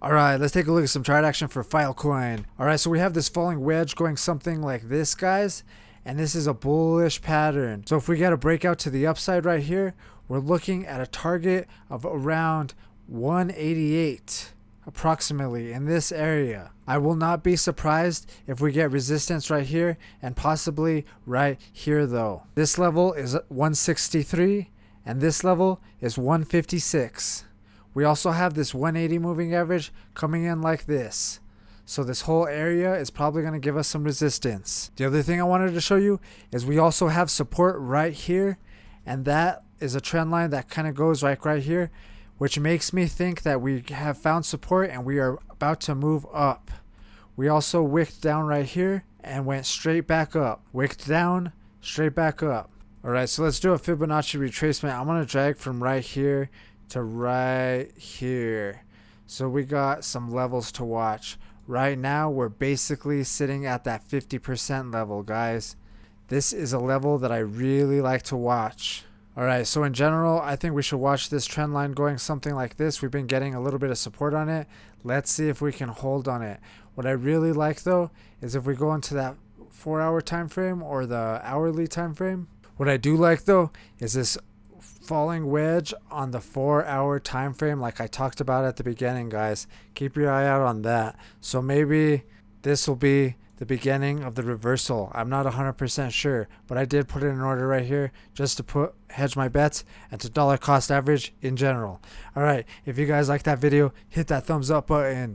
Alright, let's take a look at some chart action for Filecoin. Alright, so we have this falling wedge going something like this, guys. And this is a bullish pattern. So if we get a breakout to the upside right here, we're looking at a target of around 188 approximately in this area. I will not be surprised if we get resistance right here and possibly right here though. This level is 163 and this level is 156. We also have this 180 moving average coming in like this. So this whole area is probably going to give us some resistance. The other thing I wanted to show you is we also have support right here. And that is a trend line that kind of goes right here, which makes me think that we have found support and we are about to move up. We also wicked down right here and went straight back up. Wicked down, straight back up. Alright, so let's do a Fibonacci retracement. I'm going to drag from right here to right here. So we got some levels to watch. Right now we're basically sitting at that 50% level, guys. This is a level that I really like to watch. Alright, so in general, I think we should watch this trend line going something like this. We've been getting a little bit of support on it. Let's see if we can hold on it. What I really like though is if we go into that 4-hour time frame or the hourly time frame. What I do like though is this falling wedge on the 4-hour time frame like I talked about at the beginning, guys. Keep your eye out on that. So maybe this will be the beginning of the reversal. I'm not 100% sure, but I did put it in order right here just to hedge my bets and to dollar cost average in general. Alright, if you guys like that video, hit that thumbs up button.